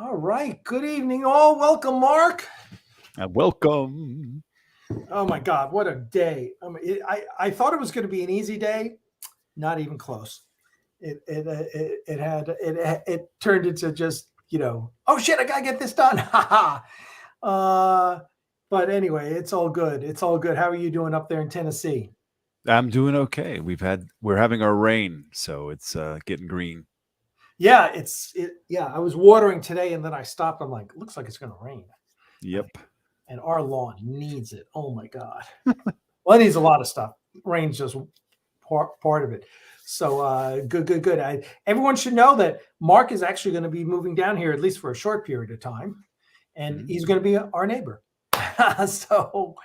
All right. Good evening, all. Welcome, Mark. Welcome. Oh my God, what a day! I thought it was going to be an easy day. Not even close. It turned into just oh shit, I gotta get this done. Ha ha. But anyway, it's all good. It's all good. How are you doing up there in Tennessee? I'm doing okay. We're having our rain, so it's getting green. Yeah, I was watering today and then I stopped. I'm like, looks like it's gonna rain. Yep. And our lawn needs it. Oh my God. Well, it needs a lot of stuff. Rain's just part of it. So good. Everyone should know that Mark is actually going to be moving down here, at least for a short period of time. And he's going to be our neighbor. so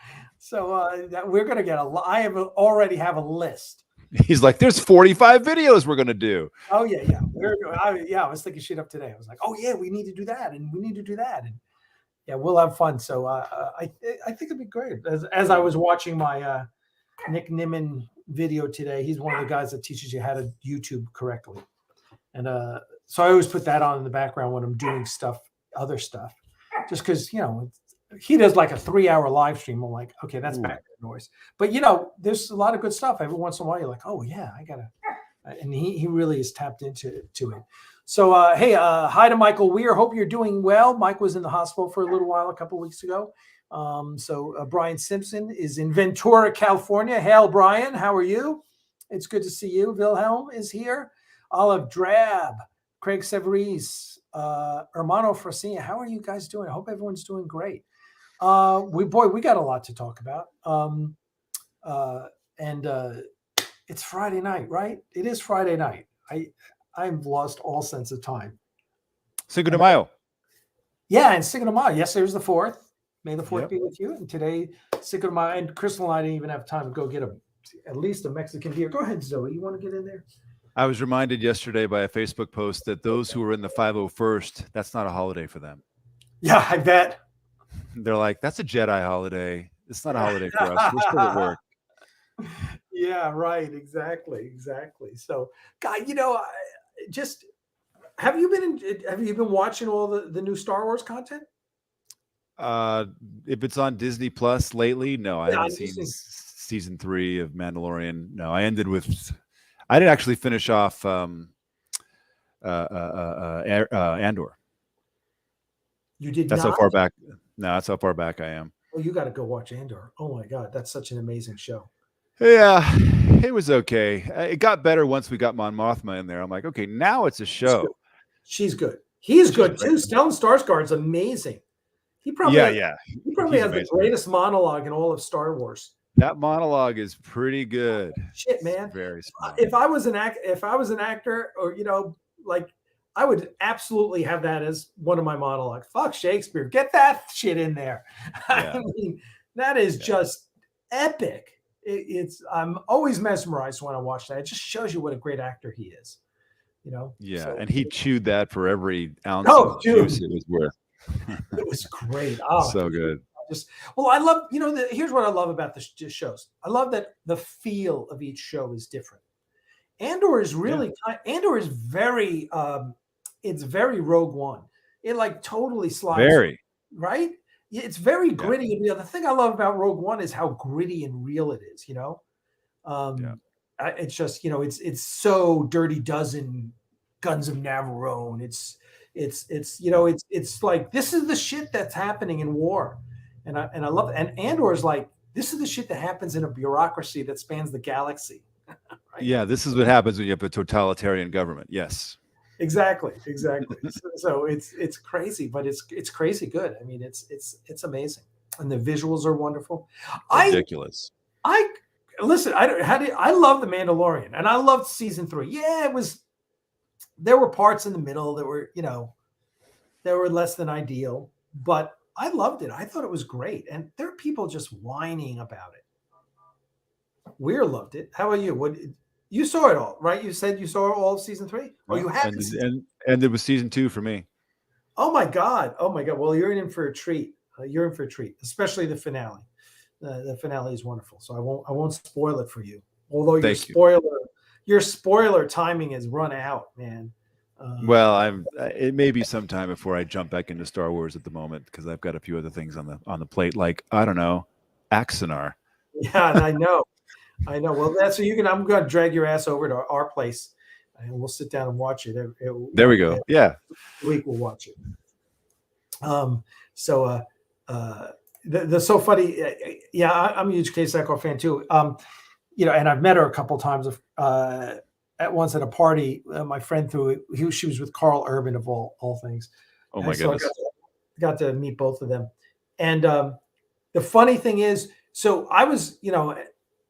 that we're going to get I already have a list. He's like, there's 45 videos we're going to do. Oh, yeah. I was thinking shit up today. I was like, oh, yeah, we need to do that. And we need to do that. And yeah, we'll have fun. So I think it'd be great. As I was watching my Nick Nimmin video today, he's one of the guys that teaches you how to YouTube correctly. And so I always put that on in the background when I'm doing other stuff, just because, he does like a 3-hour live stream. I'm like, okay, that's background noise. But, there's a lot of good stuff. Every once in a while, you're like, oh, yeah, I got to. And he really is tapped into it. So, hey, hi to Michael Weir. Hope you're doing well. Mike was in the hospital for a little while a couple of weeks ago. Brian Simpson is in Ventura, California. Hail, Brian. How are you? It's good to see you. Wilhelm is here. Olive Drab, Craig Severis, Hermano Frasia. How are you guys doing? I hope everyone's doing great. We got a lot to talk about. It's Friday night, right? It is Friday night. I've lost all sense of time. Cinco de Mayo. Yeah, and Cinco de Mayo. Yesterday was the 4th. May the 4th be with you. And today, Cinco de Mayo. And Crystal and I didn't even have time to go get at least a Mexican beer. Go ahead, Zoe. You want to get in there? I was reminded yesterday by a Facebook post that those who are in the 501st, that's not a holiday for them. Yeah, I bet. They're like, that's a Jedi holiday. It's not a holiday for us. We're still at work. Yeah, right. Exactly. So, God, have you been watching all the new Star Wars content? If it's on Disney Plus lately, no, I haven't seen season 3 of Mandalorian. No, I didn't actually finish off Andor. You did that's not? How far back. No, that's how far back I am. Oh, you got to go watch Andor. Oh my God, that's such an amazing show. Yeah, it was okay. It got better once we got Mon Mothma in there. I'm like, okay, now it's a show. She's good. He's good too. Stellan Skarsgård's amazing. He probably has the greatest monologue in all of Star Wars. That monologue is pretty good. Shit, man. It's very smart. If I was an actor, or I would absolutely have that as one of my monologues. Fuck Shakespeare. Get that shit in there. Yeah. I mean, that is just epic. I'm always mesmerized when I watch that. It just shows you what a great actor he is. Yeah, so, and he chewed that for every ounce of juice it was worth. It was great. Oh, so good. I love, here's what I love about the shows. I love that the feel of each show is different. Andor is Andor is very, it's very Rogue One. It like totally slides. Right? It's very gritty. The thing I love about Rogue One is how gritty and real it is, It's just, it's so Dirty Dozen, Guns of Navarone. It's like, this is the shit that's happening in war. And I love it. And Andor is like, this is the shit that happens in a bureaucracy that spans the galaxy. Right? Yeah, this is what happens when you have a totalitarian government. Yes. Exactly. So it's crazy, but it's crazy good. I mean, it's amazing, and the visuals are wonderful. Ridiculous. I love The Mandalorian, and I loved season 3. Yeah, there were parts in the middle that were, that were less than ideal, but I loved it. I thought it was great, and there are people just whining about it. Weir loved it. How about you? You saw it all, right? You said you saw all of season 3? Oh, you have. And it was season 2 for me. Oh my God. Well, you're in for a treat. Especially the finale. The finale is wonderful. So I won't spoil it for you. Although your spoiler timing has run out, man. Well, it may be some time before I jump back into Star Wars at the moment, because I've got a few other things on the plate, like, I don't know, Axanar. Yeah, and I know. Well, that's so you can. I'm going to drag your ass over to our place, and we'll sit down and watch it. There we go. Yeah, week we'll watch it. The so funny. Yeah, I'm a huge Kay Seckle fan too. And I've met her a couple times. At once at a party, my friend she was with Carl Urban of all things. Oh my goodness! So I got to meet both of them, and the funny thing is, so I was,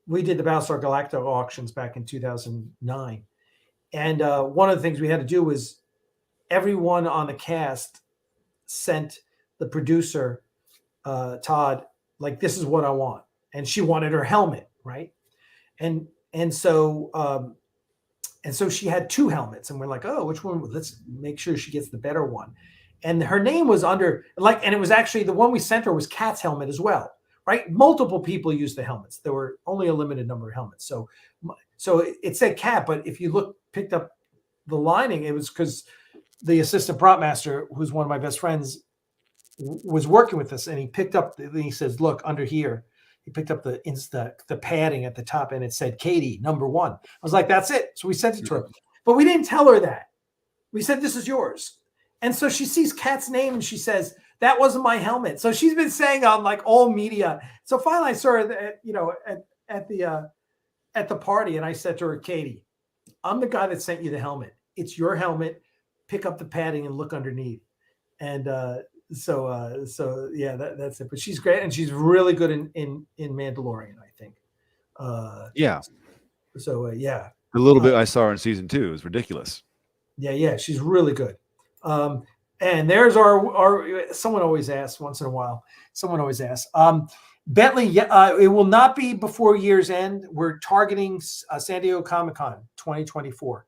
we did the Battlestar Galactica auctions back in 2009, and one of the things we had to do was everyone on the cast sent the producer Todd, like, this is what I want, and she wanted her helmet, right? And so she had two helmets, and we're like, oh, which one? Let's make sure she gets the better one. And her name was under, and it was actually the one we sent her was Kat's helmet as well, right? Multiple people used the helmets. There were only a limited number of helmets. So it said Kat, but if you picked up the lining, it was because the assistant prop master, who's one of my best friends, was working with us, and he picked up, he says, look, under here, he picked up the padding at the top, and it said Katie, number 1. I was like, that's it. So we sent it to her, but we didn't tell her that. We said, this is yours. And so she sees Kat's name and she says, that wasn't my helmet. So she's been saying on like all media. So finally I saw her at the party, and I said to her, Katie, I'm the guy that sent you the helmet. It's your helmet. Pick up the padding and look underneath. And so yeah, that's it. But she's great, and she's really good in Mandalorian, I think. Yeah. So yeah, the little bit I saw her in season 2 is ridiculous. Yeah, she's really good. And there's our someone always asks once in a while. Someone always asks. Bentley, it will not be before year's end. We're targeting San Diego Comic-Con 2024,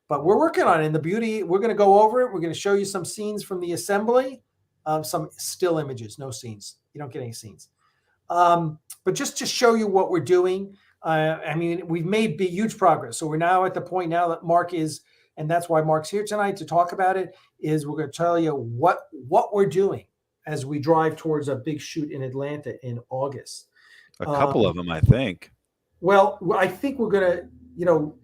but we're working on it. And the beauty, we're going to go over it. We're going to show you some scenes from the assembly, some still images, no scenes. You don't get any scenes. But just to show you what we're doing. We've made huge progress. So we're now at the point now that Mark is, and that's why Mark's here tonight to talk about it, is we're going to tell you what we're doing as we drive towards a big shoot in Atlanta in August. A couple of them, I think. Well, I think we're going to,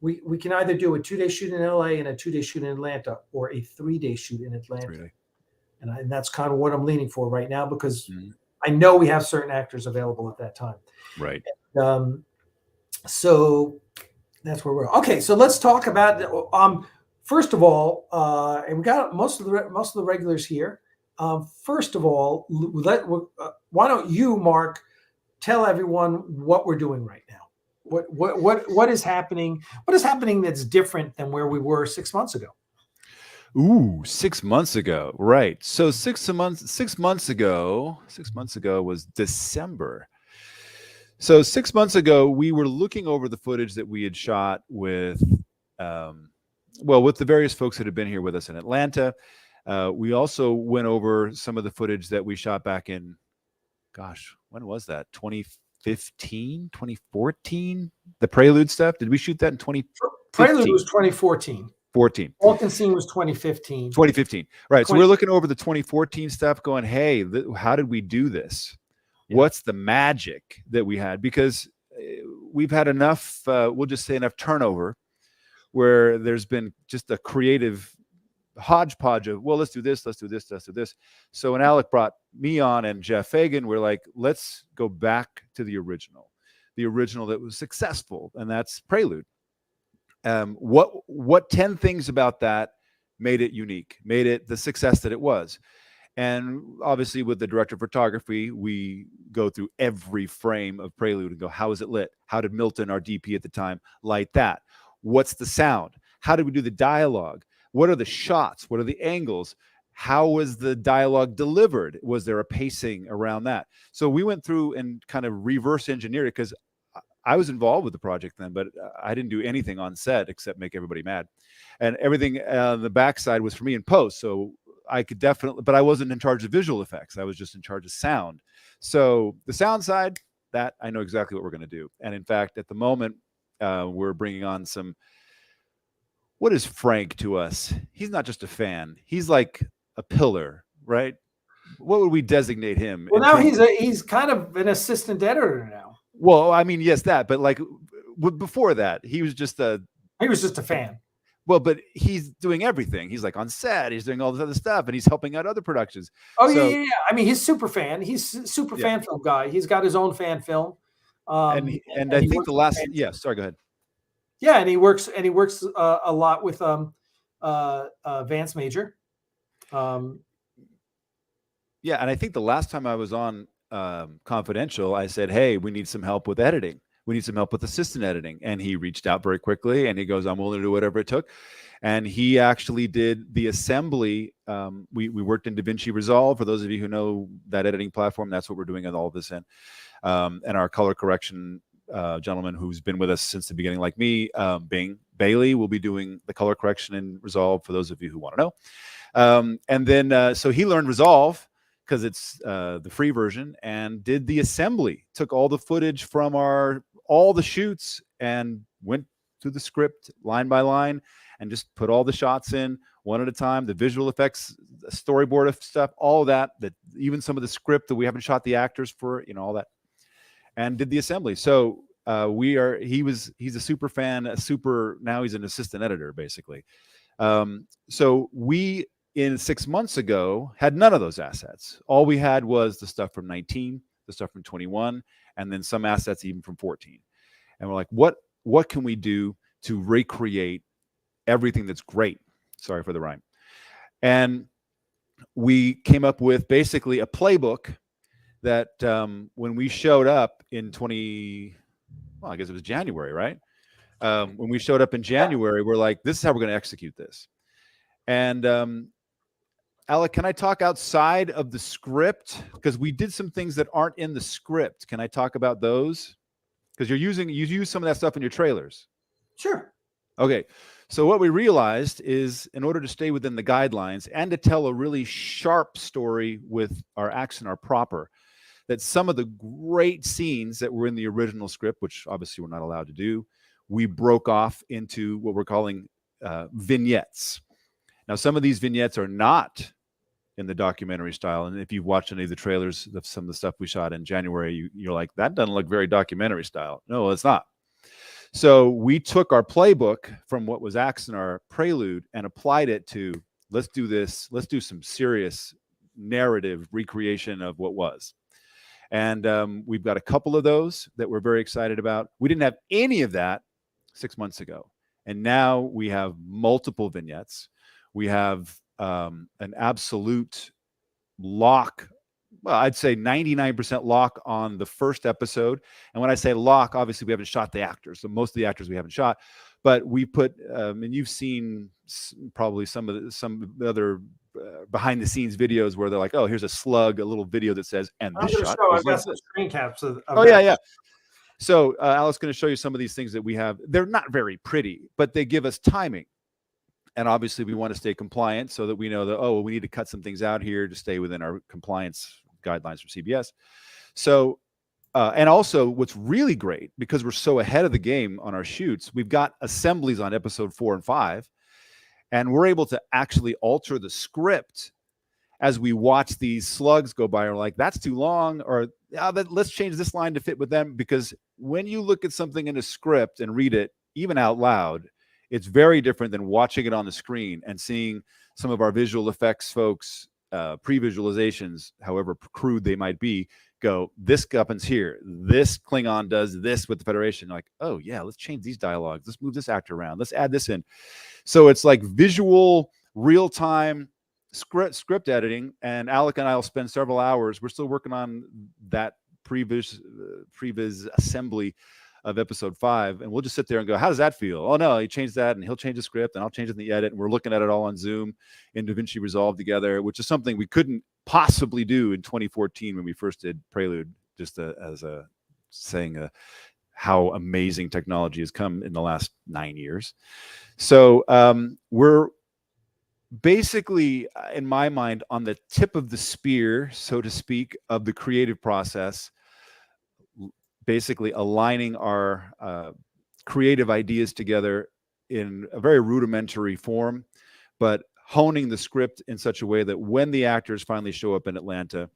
we can either do a 2-day shoot in LA and a 2-day shoot in Atlanta, or a 3-day shoot in Atlanta. And that's kind of what I'm leaning for right now, because I know we have certain actors available at that time. Right. And, so that's where we're. Okay, so let's talk about. First of all, and we got most of the regulars here. First of all, why don't you, Mark, tell everyone what we're doing right now? What is happening? What is happening that's different than where we were 6 months ago? Ooh, 6 months ago, right? So 6 months ago was December. So 6 months ago, we were looking over the footage that we had shot with the various folks that had been here with us in Atlanta. We also went over some of the footage that we shot back in, when was that? 2015, 2014? The Prelude stuff? Did we shoot that in 2015? Prelude was 2014. 14. Vulcan scene was 2015. 2015. Right. So we're looking over the 2014 stuff going, hey, how did we do this? Yeah. What's the magic that we had? Because we've had enough, we'll just say enough turnover where there's been just a creative hodgepodge of, well, let's do this, let's do this, let's do this. So when Alec brought me on and Jeff Fagan, we're like, let's go back to the original that was successful, and that's Prelude. What 10 things about that made it unique, made it the success that it was? And obviously with the director of photography, we go through every frame of Prelude and go, how is it lit? How did Milton, our DP at the time, light that? What's the sound? How did we do the dialogue? What are the shots? What are the angles? How was the dialogue delivered? Was there a pacing around that? So we went through and kind of reverse engineered it, because I was involved with the project then, but I didn't do anything on set except make everybody mad. And everything on the backside was for me in post. So I could definitely, but I wasn't in charge of visual effects. I was just in charge of sound. So the sound side, that I know exactly what we're going to do. And in fact, at the moment, we're bringing on what is Frank to us? He's not just a fan. He's like a pillar, right? What would we designate him? Well, now he's kind of an assistant editor now. Well, I mean, yes, that, but like before that, he was just a fan. Well, but he's doing everything. He's like on set. He's doing all this other stuff, and he's helping out other productions. Oh, yeah. I mean, he's super fan. He's super fan film guy. He's got his own fan film. And I think the last, sorry, go ahead. Yeah, and he works a lot with Vance Major. Yeah, and I think the last time I was on Confidential, I said, hey, we need some help with editing. We need some help with assistant editing. And he reached out very quickly, and he goes, I'm willing to do whatever it took. And he actually did the assembly. We worked in DaVinci Resolve. For those of you who know that editing platform, that's what we're doing all of this in. And our color correction gentleman who's been with us since the beginning, like me, Bailey, will be doing the color correction in Resolve, for those of you who want to know. And then, so he learned Resolve, because it's the free version, and did the assembly, took all the footage from all the shoots and went through the script line by line and just put all the shots in one at a time, the visual effects, the storyboard of stuff, all that even some of the script that we haven't shot the actors for, all that, and did the assembly. So he's a super fan, now he's an assistant editor, basically. So we, in 6 months ago, had none of those assets. All we had was the stuff from 19, the stuff from 21, and then some assets even from 14. And we're like, what can we do to recreate everything that's great? Sorry for the rhyme. And we came up with basically a playbook that when we showed up in I guess it was January, right? When we showed up in January, we're like, this is how we're going to execute this. And Alec, can I talk outside of the script? Because we did some things that aren't in the script. Can I talk about those? Because you use some of that stuff in your trailers. Sure. Okay. So what we realized is, in order to stay within the guidelines and to tell a really sharp story with our Axanar proper, that some of the great scenes that were in the original script, which obviously we're not allowed to do, we broke off into what we're calling vignettes. Now, some of these vignettes are not in the documentary style. And if you've watched any of the trailers of some of the stuff we shot in January, you're like, that doesn't look very documentary style. No, it's not. So we took our playbook from what was Axanar Prelude and applied it to, let's do this. Let's do some serious narrative recreation of what was. And we've got a couple of those that we're very excited about. We didn't have any of that 6 months ago. And now we have multiple vignettes. We have an absolute lock. Well, I'd say 99% lock on the first episode. And when I say lock, obviously we haven't shot the actors. So most of the actors we haven't shot, but we put, and you've seen probably some of the other behind the scenes videos where they're like, oh, here's a little video that says, and this shot. I've got some screen caps of yeah. So Alec's going to show you some of these things that we have. They're not very pretty, but they give us timing. And obviously we want to stay compliant so that we know that, we need to cut some things out here to stay within our compliance guidelines from CBS. So, and also what's really great, because we're so ahead of the game on our shoots, we've got assemblies on episode 4 and 5, and we're able to actually alter the script as we watch these slugs go by. We're like, that's too long, or let's change this line to fit with them. Because when you look at something in a script and read it, even out loud, it's very different than watching it on the screen and seeing some of our visual effects folks, pre-visualizations, however crude they might be, go, this happens here. This Klingon does this with the Federation. Like, oh yeah, let's change these dialogues. Let's move this actor around. Let's add this in. So it's like visual, real-time script editing. And Alec and I will spend several hours. We're still working on that previs assembly of episode 5, and we'll just sit there and go, how does that feel? Oh no, he changed that, and he'll change the script, and I'll change it in the edit, and we're looking at it all on Zoom in DaVinci Resolve together, which is something we couldn't possibly do in 2014 when we first did Prelude, just as a saying how amazing technology has come in the last 9 years. So we're basically, in my mind, on the tip of the spear, so to speak, of the creative process, basically aligning our creative ideas together in a very rudimentary form, but honing the script in such a way that when the actors finally show up in Atlanta,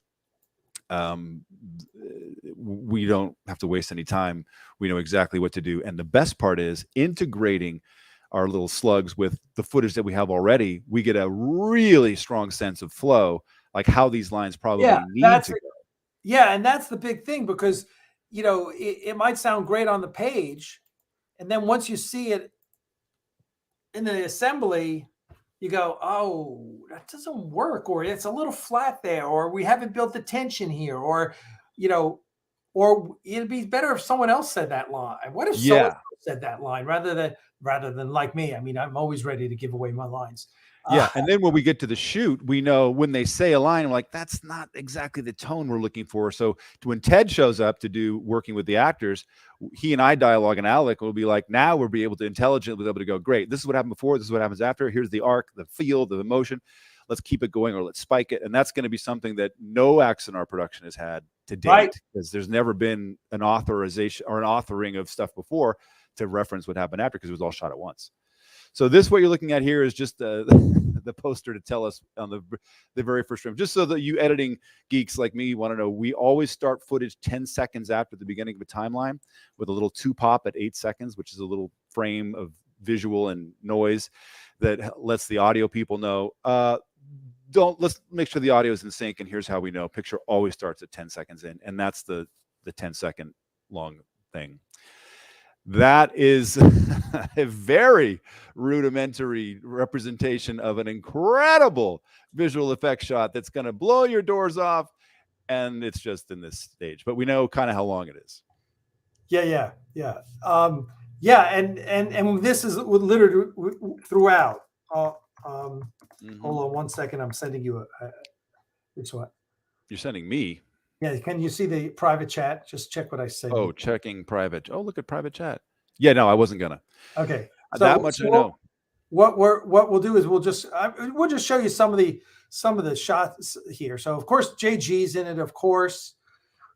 we don't have to waste any time. We know exactly what to do. And the best part is integrating our little slugs with the footage that we have already. We get a really strong sense of flow, like how these lines probably need to go. Yeah, and that's the big thing, because it might sound great on the page, and then once you see it in the assembly, you go, oh, that doesn't work, or it's a little flat there, or we haven't built the tension here, or or it'd be better if someone else said that line. What if someone else said that line rather than like me? I mean, I'm always ready to give away my lines. Yeah, and then when we get to the shoot, we know when they say a line, I'm like, that's not exactly the tone we're looking for. So when Ted shows up to do working with the actors, he and I dialogue, and Alec will be like, now we'll be able to intelligently be able to go, great, this is what happened before, this is what happens after, here's the arc, the feel, the emotion, let's keep it going, or let's spike it. And that's going to be something that no Axanar production has had to date, because there's never been an authorization or an authoring of stuff before to reference what happened after, because it was all shot at once. So this, what you're looking at here, is just the poster to tell us on the very first frame, just so that you editing geeks like me want to know. We always start footage 10 seconds after the beginning of a timeline with a little 2-pop at 8 seconds, which is a little frame of visual and noise that lets the audio people know. Let's make sure the audio is in sync, and here's how we know. Picture always starts at 10 seconds in, and that's the 10-second long thing. That is a very rudimentary representation of an incredible visual effects shot that's going to blow your doors off, and it's just in this stage. But we know kind of how long it is. Yeah. And this is literally throughout. Hold on one second. I'm sending you which one? You're sending me. Yeah, can you see the private chat? Just check what I said. Oh, checking private. Oh, look at private chat. Yeah, no, I wasn't gonna. Okay, so, that much I know. What we'll do is we'll just show you some of the shots here. So of course JG's in it, of course.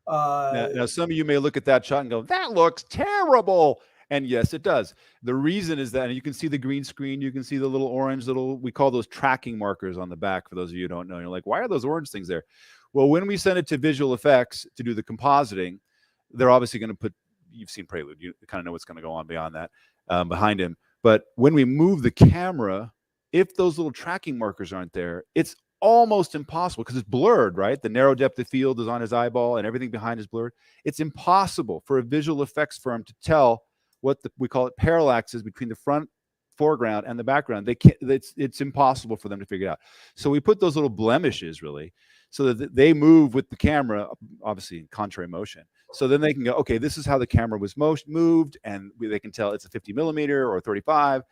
Now some of you may look at that shot and go, "That looks terrible." And yes, it does. The reason is that, and you can see the green screen, you can see the little orange we call those tracking markers on the back. For those of you who don't know, you're like, why are those orange things there? Well, when we send it to visual effects to do the compositing, they're obviously going to put, you've seen Prelude, you kind of know what's going to go on beyond that, behind him. But when we move the camera, if those little tracking markers aren't there, it's almost impossible, because it's blurred, right? The narrow depth of field is on his eyeball and everything behind is blurred. It's impossible for a visual effects firm to tell what we call it parallaxes between the foreground and the background. They can't, it's impossible for them to figure it out. So we put those little blemishes, really, so that they move with the camera, obviously in contrary motion. So then they can go, okay, this is how the camera was moved, and they can tell it's a 50 millimeter or 35.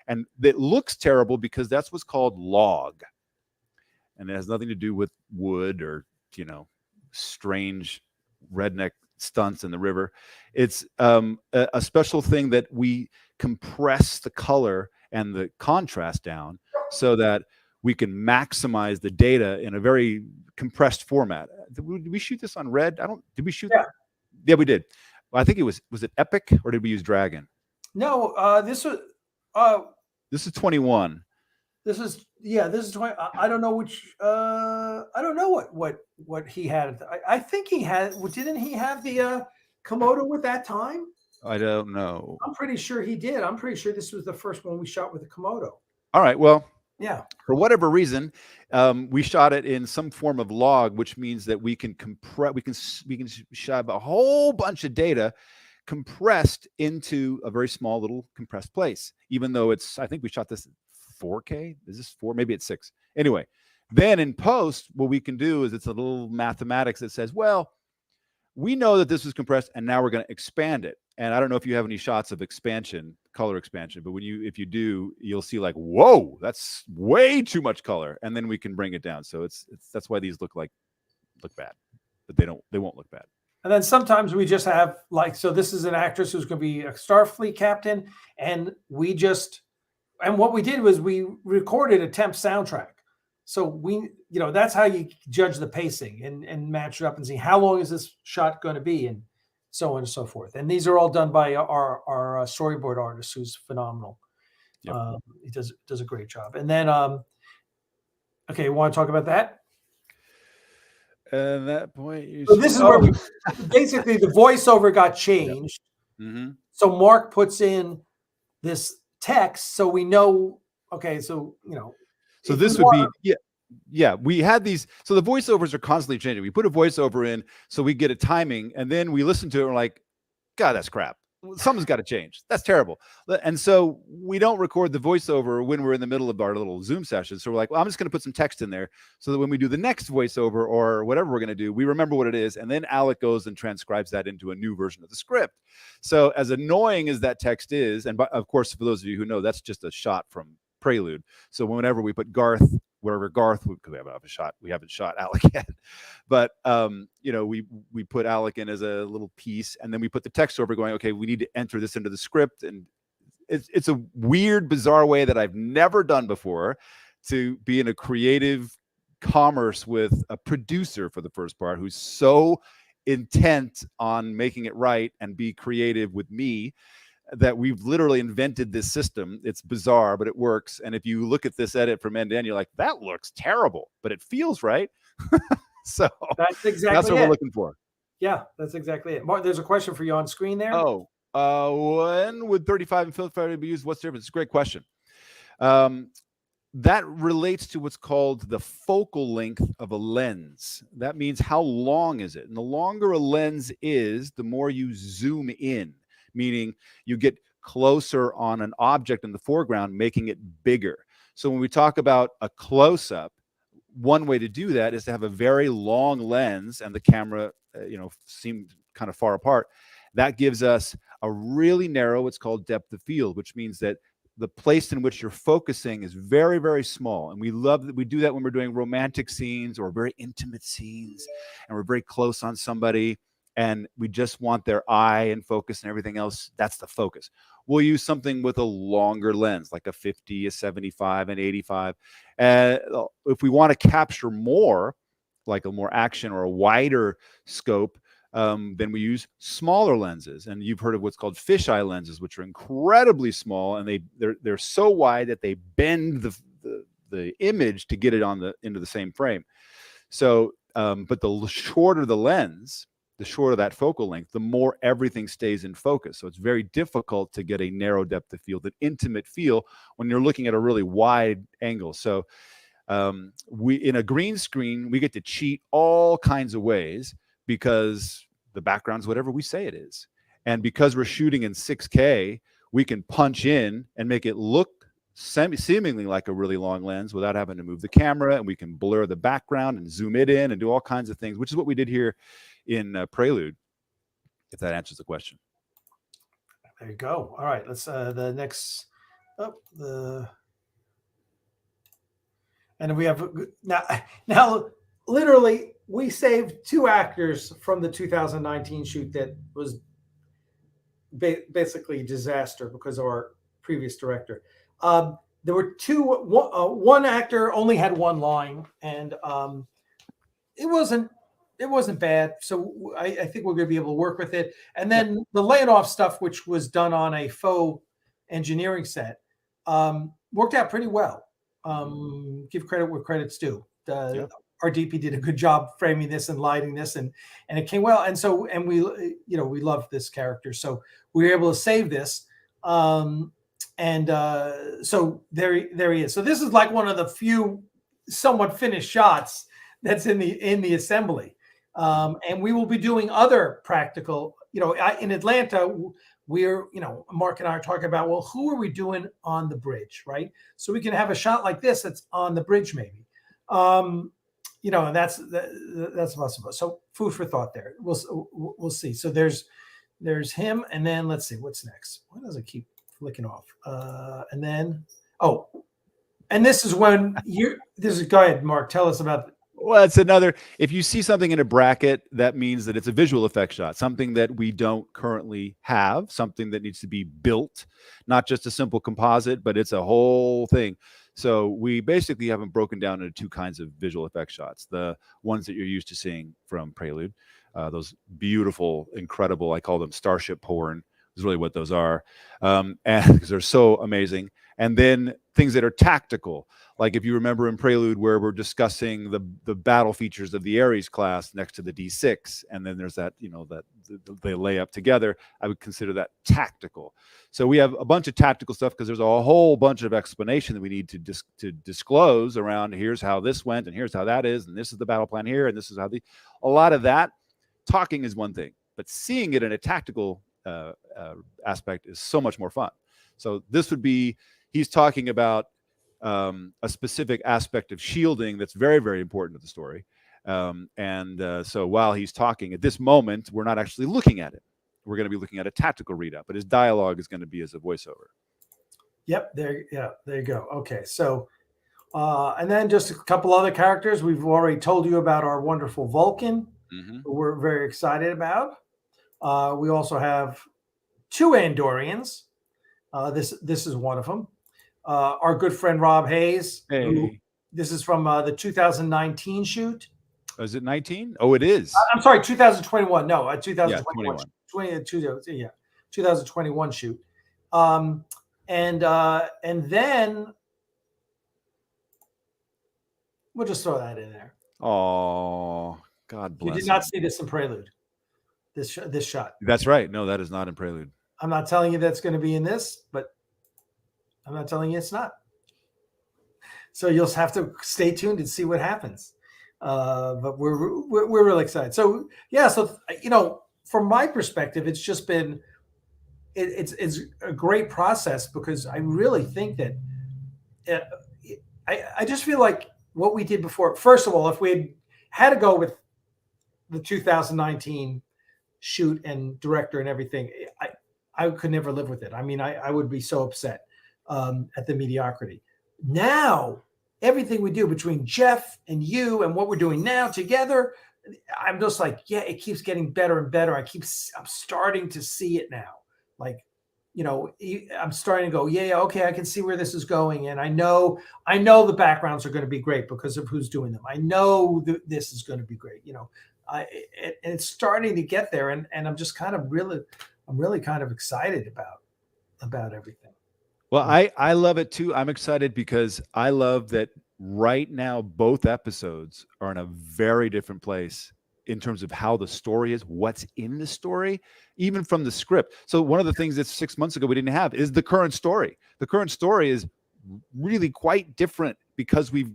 And it looks terrible because that's what's called log. And it has nothing to do with wood or, strange redneck stunts in the river. It's a special thing that we compress the color and the contrast down so that we can maximize the data in a very compressed format. Did we shoot this on red? Did we shoot? Yeah, we did. I think was it Epic, or did we use Dragon? No, this is 21. This is 20. I don't know which. I don't know what he had. I think he had. Didn't he have the Komodo with that time? I don't know. I'm pretty sure he did. I'm pretty sure this was the first one we shot with the Komodo. All right. Well, yeah. For whatever reason, we shot it in some form of log, which means that we can compress. We can shove a whole bunch of data compressed into a very small little compressed place. Even though I think we shot this 4K. Is this 4? Maybe it's 6. Anyway, then in post, what we can do is it's a little mathematics that says, well, we know that this was compressed, and now we're going to expand it. And I don't know if you have any shots of expansion, color expansion, but if you do, you'll see like, whoa, that's way too much color, and then we can bring it down. So that's why these look bad, but they won't look bad. And then sometimes we just have so this is an actress who's going to be a Starfleet captain, and what we did was we recorded a temp soundtrack. So that's how you judge the pacing and match it up and see how long is this shot going to be, and so on and so forth. And these are all done by our storyboard artist, who's phenomenal. Yep. He does a great job. And then, okay, you want to talk about that? At that point, So this is where basically the voiceover got changed. Yep. Mm-hmm. So Mark puts in this text, so we know. Okay, so So this would be yeah. We had these. So the voiceovers are constantly changing. We put a voiceover in, so we get a timing, and then we listen to it, and we're like, God, that's crap. Something's got to change. That's terrible. And so we don't record the voiceover when we're in the middle of our little Zoom session. So we're like, well, I'm just going to put some text in there so that when we do the next voiceover or whatever we're going to do, we remember what it is. And then Alec goes and transcribes that into a new version of the script. So as annoying as that text is, and of course, for those of you who know, that's just a shot from Prelude. So whenever we put Garth, wherever Garth, because we haven't shot Alec yet, but we put Alec in as a little piece, and then we put the text over, going, okay, we need to enter this into the script, and it's a weird, bizarre way that I've never done before to be in a creative commerce with a producer for the first part who's so intent on making it right and be creative with me, that we've literally invented this system. It's bizarre, but it works. And if you look at this edit from end to end, you're like, that looks terrible, but it feels right. So that's what we're looking for. Yeah, that's exactly it. Mark, there's a question for you on screen there. When would 35 and filter be used? What's the difference? It's a great question. That relates to what's called the focal length of a lens. That means how long is it? And the longer a lens is, the more you zoom in, meaning you get closer on an object in the foreground, making it bigger. So when we talk about a close-up, one way to do that is to have a very long lens and the camera, seem kind of far apart. That gives us a really narrow, what's called depth of field, which means that the place in which you're focusing is very, very small. And we love that we do that when we're doing romantic scenes or very intimate scenes, and we're very close on somebody, and we just want their eye and focus and everything else. That's the focus. We'll use something with a longer lens, like a 50, a 75, an 85. If we want to capture more, like a more action or a wider scope, then we use smaller lenses. And you've heard of what's called fisheye lenses, which are incredibly small, and they're so wide that they bend the image to get it into the same frame. So, but the shorter the lens, the shorter that focal length, the more everything stays in focus. So it's very difficult to get a narrow depth of field, an intimate feel when you're looking at a really wide angle. So in a green screen, we get to cheat all kinds of ways because the background's whatever we say it is. And because we're shooting in 6K, we can punch in and make it look seemingly like a really long lens without having to move the camera, and we can blur the background and zoom it in and do all kinds of things, which is what we did here in Prelude, if that answers the question. There you go. All right, let's the next and we have now literally we saved 2 actors from the 2019 shoot that was basically a disaster because of our previous director. There were one actor only had one line, and it wasn't bad. So I think we're going to be able to work with it. And then the laying off stuff, which was done on a faux engineering set, worked out pretty well. Give credit where credit's due. Our DP did a good job framing this and lighting this, and it came well. And so, and we love this character, so we were able to save this. So there he is. So this is like one of the few somewhat finished shots that's in the assembly. And we will be doing other practical, in Atlanta, we're, Mark and I are talking about, well, who are we doing on the bridge, right? So we can have a shot like this that's on the bridge, maybe. And that's possible. So food for thought there. We'll see. So there's him, and then let's see what's next. Why does it keep flicking off? And this is when go ahead, Mark, tell us about it. Well, it's another, if you see something in a bracket, that means that it's a visual effect shot, something that we don't currently have, something that needs to be built, not just a simple composite, but it's a whole thing. So we basically have them broken down into 2 kinds of visual effect shots. The ones that you're used to seeing from Prelude, those beautiful, incredible, I call them starship porn, is really what those are, and because they're so amazing. And then things that are tactical, like if you remember in Prelude where we're discussing the battle features of the Ares class next to the D6, and then there's that, that they lay up together, I would consider that tactical. So we have a bunch of tactical stuff because there's a whole bunch of explanation that we need to disclose around here's how this went, and here's how that is, and this is the battle plan here, and this is how a lot of that. Talking is one thing, but seeing it in a tactical aspect is so much more fun. So this would be, he's talking about a specific aspect of shielding that's very, very important to the story. So while he's talking at this moment, we're not actually looking at it. We're going to be looking at a tactical readout, but his dialogue is going to be as a voiceover. Yep. There you go. Okay. So, and then just a couple other characters. We've already told you about our wonderful Vulcan, who we're very excited about. We also have 2 Andorians. This is one of them. Our good friend Rob Hayes. Hey. This is from the 2019 shoot. Is it 19? Oh, it is. I'm sorry, 2021. No, 2021. Yeah, 2021 shoot. And then we'll just throw that in there. Oh, God bless. You did not see this in Prelude. This shot. That's right. No, that is not in Prelude. I'm not telling you that's going to be in this, but I'm not telling you it's not. So you'll have to stay tuned and see what happens. But we're really excited. So yeah, so from my perspective, it's just been it's a great process because I really think that I just feel like what we did before. First of all, if we had to go with the 2019 shoot and director and everything, I could never live with it. I mean, I would be so upset at the mediocrity. Now, everything we do between Jeff and you and what we're doing now together, I'm just like, yeah, it keeps getting better and better. I'm starting to see it now. Like, I'm starting to go, yeah, okay, I can see where this is going. And I know the backgrounds are going to be great because of who's doing them. I know this is going to be great. And it's starting to get there. And I'm just kind of really kind of excited about everything. Well, I love it too. I'm excited because I love that right now both episodes are in a very different place in terms of how the story is, what's in the story, even from the script. So one of the things that 6 months ago we didn't have is the current story. The current story is really quite different because we've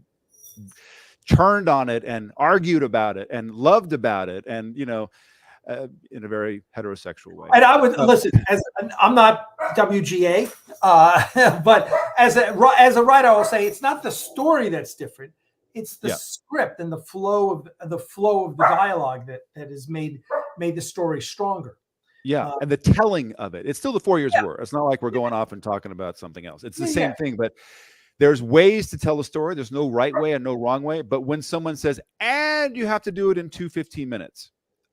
churned on it and argued about it and loved about it and, in a very heterosexual way. And I would listen, as I'm not WGA, but as a writer, I'll say it's not the story that's different. It's the script and the flow of the dialogue that has made the story stronger. Yeah, and the telling of it. It's still the 4 Years' War. It's not like we're going off and talking about something else. It's the same thing, but there's ways to tell a story. There's no right way and no wrong way. But when someone says, and you have to do it in 15 minutes.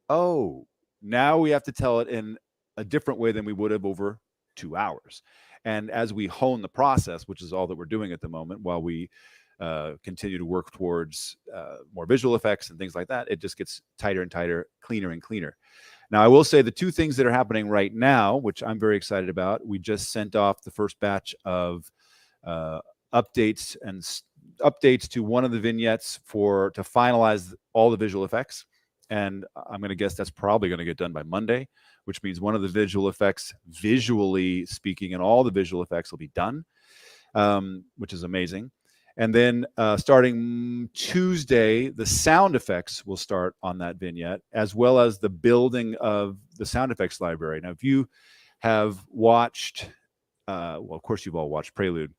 Oh, now we have to tell it in a different way than we would have over 2 hours. And as we hone the process, which is all that we're doing at the moment, while we continue to work towards more visual effects and things like that, it just gets tighter and tighter, cleaner and cleaner. Now, I will say the 2 things that are happening right now, which I'm very excited about, we just sent off the first batch of updates to one of the vignettes to finalize all the visual effects. And I'm going to guess that's probably going to get done by Monday, which means one of the visual effects, visually speaking, and all the visual effects will be done, which is amazing. And then starting Tuesday, the sound effects will start on that vignette, as well as the building of the sound effects library. Now, if you have watched, well, of course you've all watched Prelude.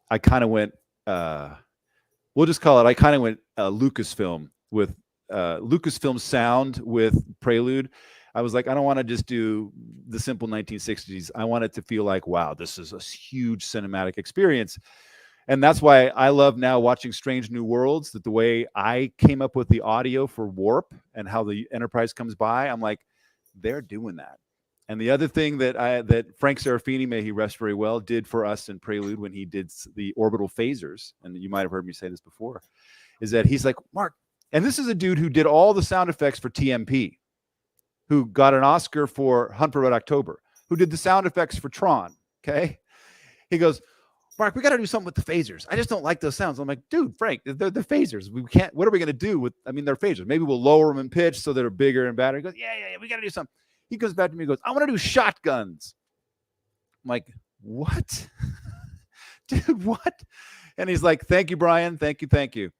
I kind of went, we'll just call it, I kind of went Lucasfilm with Lucasfilm sound with Prelude. I was like, I don't want to just do the simple 1960s. I want it to feel like, wow, this is a huge cinematic experience. And that's why I love now watching Strange New Worlds, that the way I came up with the audio for Warp and how the Enterprise comes by, I'm like, they're doing that. And the other thing that Frank Serafini, may he rest very well, did for us in Prelude when he did the orbital phasers, and you might have heard me say this before, is that he's like, Mark, and this is a dude who did all the sound effects for TMP, who got an Oscar for Hunt for Red October, who did the sound effects for Tron, okay? He goes, Mark, we got to do something with the phasers. I just don't like those sounds. I'm like, dude, Frank, they're the phasers. We can't, what are we going to do with, I mean, they're phasers. Maybe we'll lower them in pitch so they're bigger and better. He goes, yeah, we got to do something. He goes back to me and goes, I want to do shotguns. I'm like, what? Dude, what? And he's like, thank you, Brian. Thank you.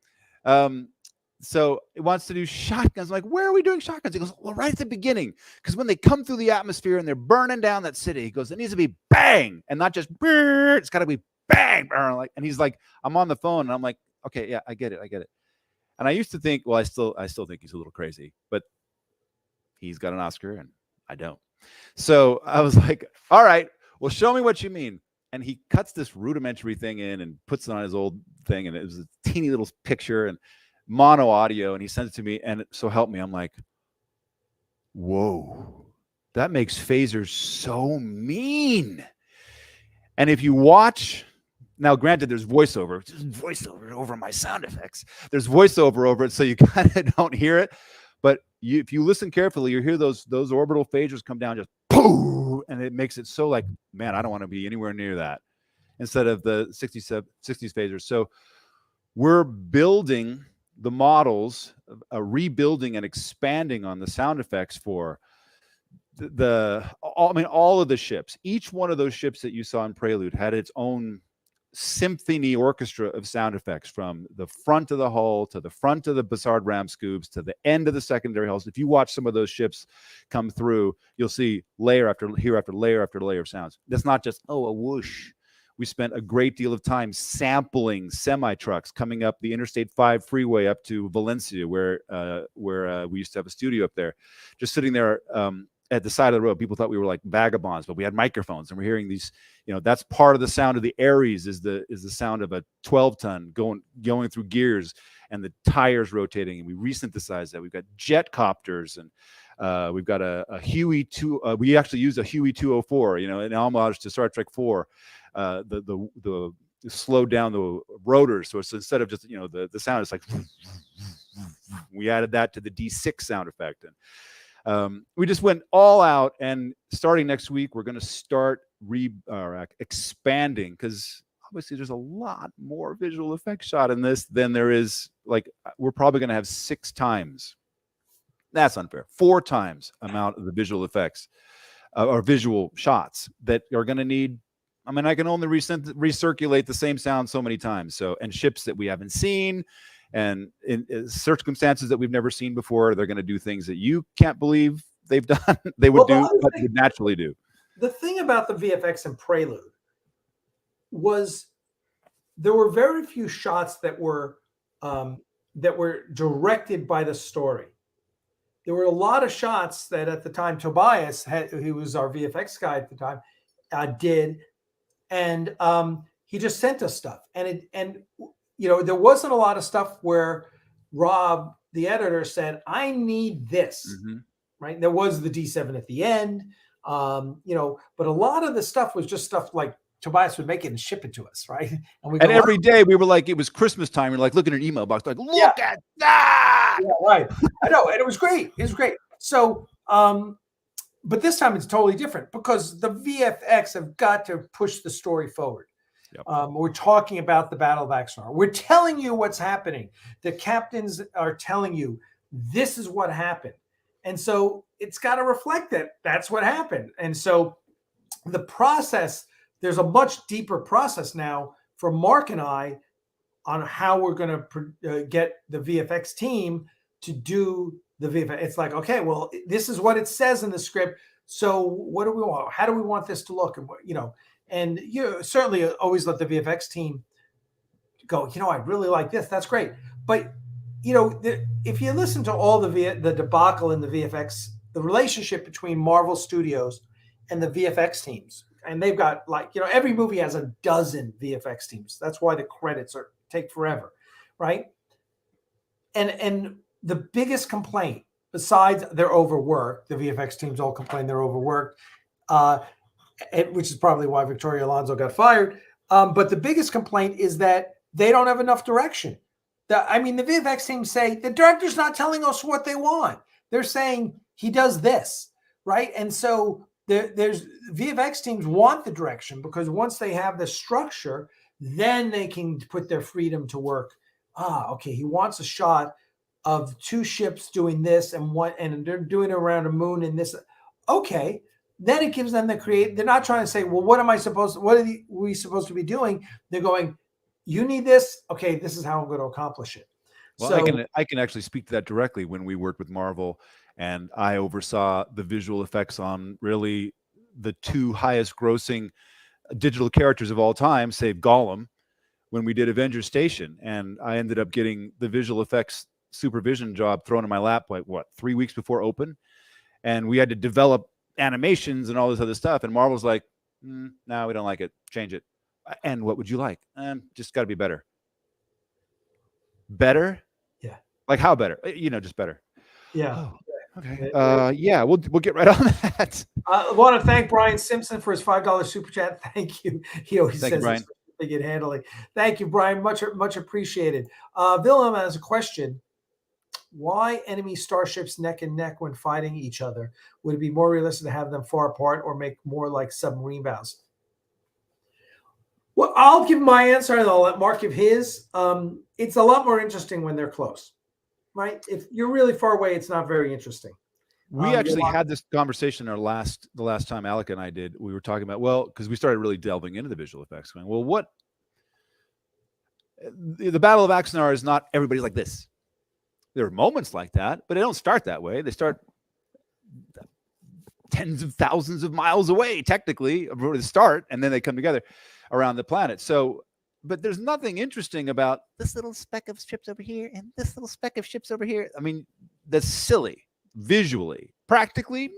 So it wants to do shotguns. I'm like, where are we doing shotguns? He goes, well, right at the beginning. Because when they come through the atmosphere and they're burning down that city, he goes, it needs to be bang and not just brrr. It's got to be bang. Brrr. Like, and he's like, I'm on the phone. And I'm like, okay, yeah, I get it. And I used to think, well, I still think he's a little crazy, but he's got an Oscar and I don't. So I was like, all right, well, show me what you mean. And he cuts this rudimentary thing in and puts it on his old thing. And it was a teeny little picture and mono audio. And he sends it to me. And so help me. I'm like, whoa, that makes phasers so mean. And if you watch, now granted, there's voiceover over my sound effects. There's voiceover over it. So you kind of don't hear it. But if you listen carefully, you hear those orbital phasers come down just poof, and it makes it so like, man, I don't want to be anywhere near that instead of the 60s phasers. So we're building the models, rebuilding and expanding on the sound effects for all of the ships. Each one of those ships that you saw in Prelude had its own symphony orchestra of sound effects, from the front of the hull to the front of the Bassard ram scoops to the end of the secondary hulls. If you watch some of those ships come through, you'll see layer after layer after layer of sounds. That's not just, a whoosh. We spent a great deal of time sampling semi-trucks coming up the Interstate 5 freeway up to Valencia, where we used to have a studio up there, just sitting there at the side of the road. People thought we were like vagabonds, but we had microphones and we're hearing these, that's part of the sound of the Aries is the sound of a 12-ton going through gears and the tires rotating. And we resynthesize that. We've got jet copters and we've got a Huey we actually use a Huey 204, an homage to Star Trek 4, the slow down the rotors. So it's instead of just, the sound, it's like, we added that to the D6 sound effect. And we just went all out, and starting next week, we're going to start expanding, because obviously there's a lot more visual effects shot in this than there is. Like, we're probably going to have 6 times. That's unfair. 4 times amount of the visual effects or visual shots that are going to need. I mean, I can only recirculate the same sound so many times. So, and ships that we haven't seen, and in circumstances that we've never seen before, they're going to do things that you can't believe they've done. They would would naturally do. The thing about the VFX in Prelude was there were very few shots that were directed by the story. There were a lot of shots that at the time Tobias who was our VFX guy at the time, did, and he just sent us stuff, and there wasn't a lot of stuff where Rob, the editor, said, I need this, right? There was the D7 at the end, but a lot of the stuff was just stuff like Tobias would make it and ship it to us, right? And every day we were like, it was Christmas time. We're like, looking at an email box, like, look at that. Yeah, right. I know. And it was great. So, but this time it's totally different because the VFX have got to push the story forward. Yep. We're talking about the Battle of Axanar. We're telling you what's happening. The captains are telling you this is what happened. And so it's got to reflect that that's what happened. And so the process, there's a much deeper process now for Mark and I on how we're going to get the VFX team to do the VFX. It's like, okay, well, this is what it says in the script. So what do we want? How do we want this to look? And, and you certainly always let the VFX team go, I really like this. That's great. But, if you listen to all the debacle in the VFX, the relationship between Marvel Studios and the VFX teams, and they've got every movie has a dozen VFX teams. That's why the credits take forever, right? And the biggest complaint, besides they're overworked, the VFX teams all complain they're overworked, which is probably why Victoria Alonso got fired. But the biggest complaint is that they don't have enough direction. The VFX teams say the director's not telling us what they want. They're saying he does this, right? And so there's VFX teams want the direction because once they have the structure, then they can put their freedom to work. Okay, he wants a shot of two ships doing this and they're doing it around a moon and this. Okay, then it gives them the create. They're not trying to say, well, what are we supposed to be doing? They're going, you need this. Okay, this is how I'm going to accomplish it. Well, I can actually speak to that directly. When we worked with Marvel and I oversaw the visual effects on really the two highest grossing digital characters of all time, save Gollum, when we did Avengers Station, and I ended up getting the visual effects supervision job thrown in my lap, like 3 weeks before open. And we had to develop animations and all this other stuff. And Marvel's like, no, we don't like it. Change it. And what would you like? Just got to be better. Better? Yeah. Like how better? Just better. Yeah. Oh, okay. Yeah, we'll get right on that. I want to thank Brian Simpson for his $5 super chat. Thank you. He always says Brian. They get handling. Thank you, Brian. Much appreciated. Willem has a question. Why enemy starships neck and neck when fighting each other? Would it be more realistic to have them far apart or make more like submarine battles? Well, I'll give my answer and I'll let Mark give his. It's a lot more interesting when they're close, right? If you're really far away, it's not very interesting. We actually had this conversation the last time Alec and I did. We were talking about, because we started really delving into the visual effects, going, well, the Battle of Axanar is not everybody's like this. There are moments like that, but they don't start that way. They start tens of thousands of miles away, technically, before they start, and then they come together around the planet. So, but there's nothing interesting about this little speck of ships over here and this little speck of ships over here. I mean, that's silly. Visually, practically,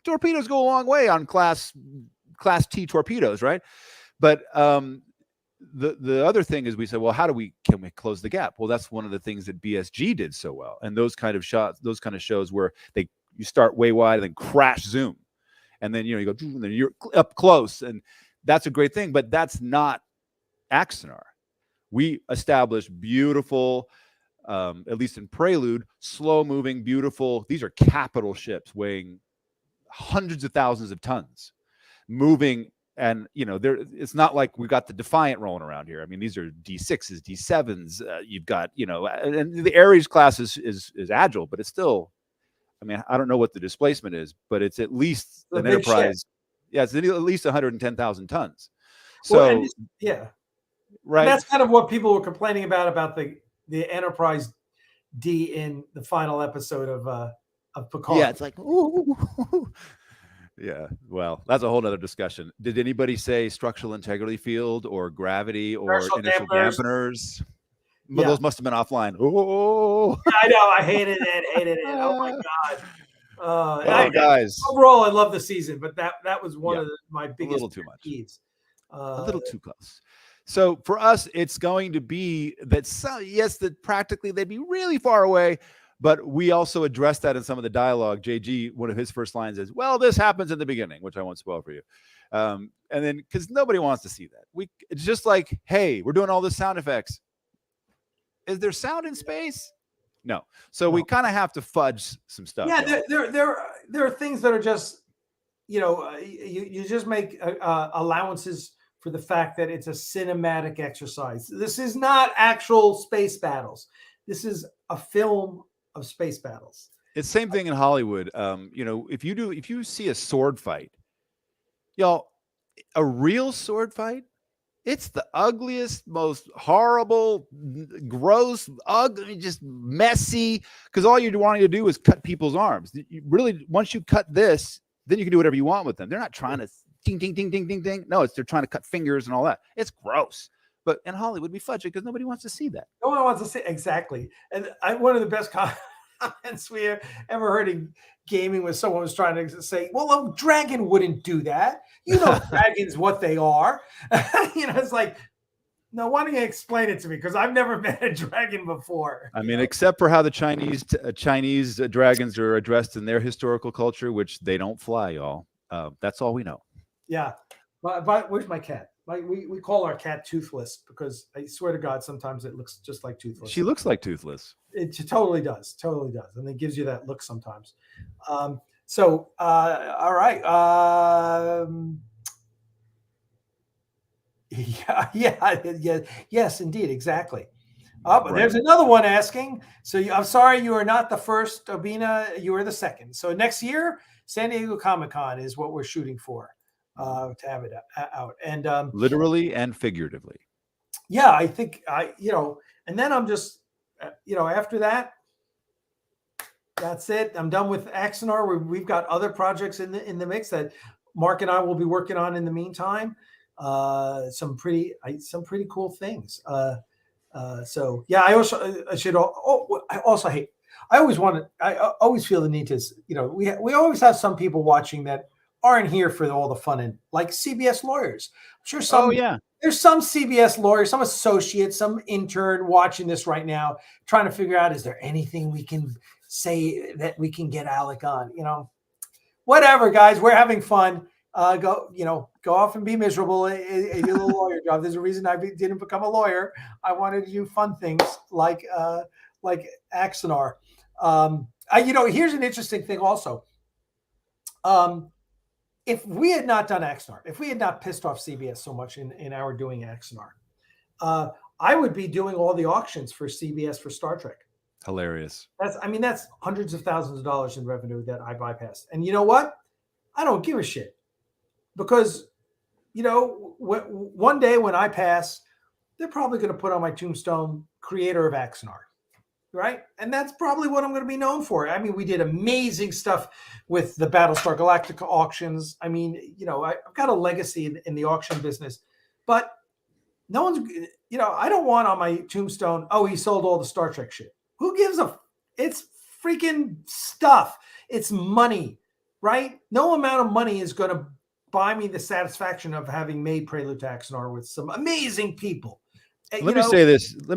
torpedoes go a long way on class T torpedoes, right? But the other thing is, we said, well, can we close the gap? Well, that's one of the things that BSG did so well, and those kind of shows where you start way wide and then crash zoom, and then you go and then you're up close, and that's a great thing. But that's not Axanar. We established beautiful. At least in Prelude, slow-moving, beautiful. These are capital ships weighing hundreds of thousands of tons, moving. And it's not like we got the Defiant rolling around here. I mean, these are D6s, D7s. You've got, and the Ares class is agile, but it's still. I mean, I don't know what the displacement is, but it's at least an Enterprise. Yeah, it's at least 110,000 tons. So, right. And that's kind of what people were complaining about the Enterprise D in the final episode of Picard. Yeah, it's like, ooh. Yeah, well, that's a whole other discussion. Did anybody say structural integrity field or gravity or inertial dampeners? Yeah. Those must have been offline. Oh, I know. I hated it. Oh my god. Guys. Overall, I love the season, but that was one of my biggest. A little too much. A little too close. So for us, it's going to be that practically they'd be really far away, but we also address that in some of the dialogue. JG, one of his first lines is, well, this happens in the beginning, which I won't spoil for you. And then, because nobody wants to see that. It's just like, hey, we're doing all this sound effects. Is there sound in space? No. So we kind of have to fudge some stuff. Yeah, there are things that are just, you just make allowances for the fact that it's a cinematic exercise. This is not actual space battles. This is a film of space battles. It's the same thing in Hollywood. If you see a sword fight, y'all, a real sword fight, it's the ugliest, most horrible, gross, ugly, just messy, because all you're wanting to do is cut people's arms. You really, once you cut this, then you can do whatever you want with them. They're not trying to ding, ding, ding, ding, ding, ding. No, they're trying to cut fingers and all that. It's gross. But in Hollywood, we fudge it because nobody wants to see that. No one wants to see exactly. And one of the best comments we ever heard in gaming was someone was trying to say, "Well, a dragon wouldn't do that. Dragons, what they are." It's like, no, why don't you explain it to me? Because I've never met a dragon before. I mean, except for how the Chinese dragons are addressed in their historical culture, which they don't fly, y'all. That's all we know. Yeah, but where's my cat? We call our cat Toothless because I swear to God, sometimes it looks just like Toothless. She looks like Toothless. It totally does, and it gives you that look sometimes. All right. Yeah. Yes, indeed. Exactly. But Right. there's another one asking. So I'm sorry, you are not the first, Obina. You are the second. So next year, San Diego Comic-Con is what we're shooting for to have it out. And Literally and figuratively. yeah, I think and then I'm just, after that, that's it. I'm done with Axanar. We've got other projects in the mix that Mark and I will be working on in the meantime. Some pretty cool things. So yeah, I should. I also hate. I always feel the need to. We always have some people watching that aren't here for all the fun, and like CBS lawyers. I'm sure Oh yeah. there's some CBS lawyer, some associate, some intern watching this right now, trying to figure out, is there anything we can say that we can get Alec on? Whatever, guys, we're having fun. Go off and be miserable in your little lawyer job. There's a reason I didn't become a lawyer. I wanted to do fun things like Axanar. Here's an interesting thing also. If we had not done Axanar, if we had not pissed off CBS so much in our doing Axanar, I would be doing all the auctions for CBS for Star Trek. Hilarious. That's hundreds of thousands of dollars in revenue that I bypassed. And you know what? I don't give a shit. Because, one day when I pass, they're probably going to put on my tombstone, creator of Axanar, right? And that's probably what I'm going to be known for. I mean, we did amazing stuff with the Battlestar Galactica auctions. I mean, I've got a legacy in the auction business, but no one's, I don't want on my tombstone, oh, he sold all the Star Trek shit. Who gives it's freaking stuff. It's money, right? No amount of money is going to buy me the satisfaction of having made Prelude to Axanar with some amazing people. Let me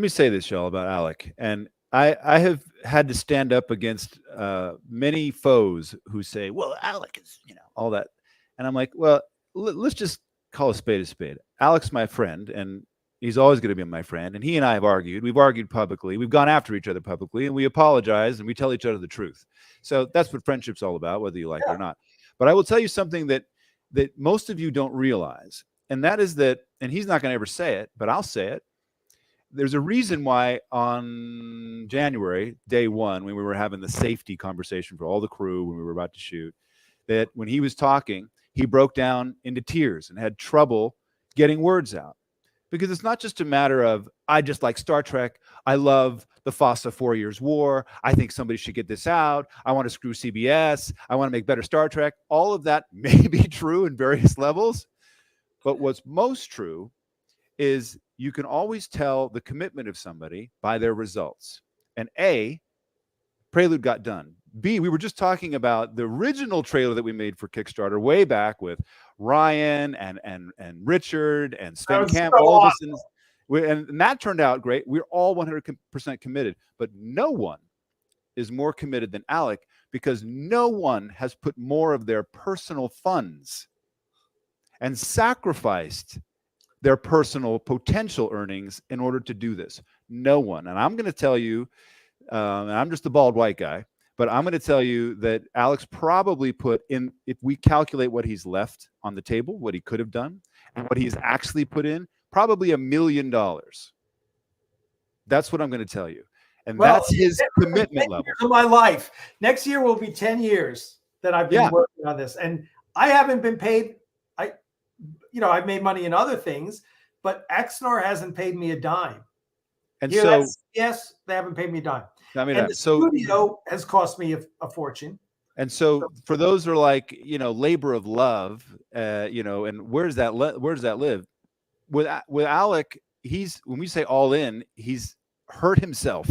say this, y'all, about Alec. And I have had to stand up against many foes who say, well, Alec is, all that. And I'm like, well, let's just call a spade a spade. Alec's my friend, and he's always going to be my friend. And he and I have argued. We've argued publicly. We've gone after each other publicly, and we apologize, and we tell each other the truth. So that's what friendship's all about, whether you like it or not. But I will tell you something that most of you don't realize, and that is that, and he's not going to ever say it, but I'll say it. There's a reason why on January, day one, when we were having the safety conversation for all the crew when we were about to shoot, that when he was talking, he broke down into tears and had trouble getting words out. Because it's not just a matter of, I just like Star Trek. I love the FOSSA 4 Years War. I think somebody should get this out. I want to screw CBS. I want to make better Star Trek. All of that may be true in various levels. But what's most true is you can always tell the commitment of somebody by their results. And A, Prelude got done. B, we were just talking about the original trailer that we made for Kickstarter way back with Ryan and Richard and Sven Camp. So all awesome. of this, and that turned out great. We're all 100% committed, but no one is more committed than Alec, because no one has put more of their personal funds and sacrificed their personal potential earnings in order to do this. No one. And I'm going to tell you, and I'm just the bald white guy, but I'm going to tell you that Alex probably put in, if we calculate what he's left on the table, what he could have done, and what he's actually put in, probably $1 million. That's what I'm going to tell you. And that's his commitment level. Of my life. Next year will be 10 years that I've been working on this. And I haven't been paid. I've made money in other things, but Axanar hasn't paid me a dime. And yes, they haven't paid me a dime. The studio has cost me a fortune. And so for those who are like, labor of love, and where does that live? With Alec, when we say all in, he's hurt himself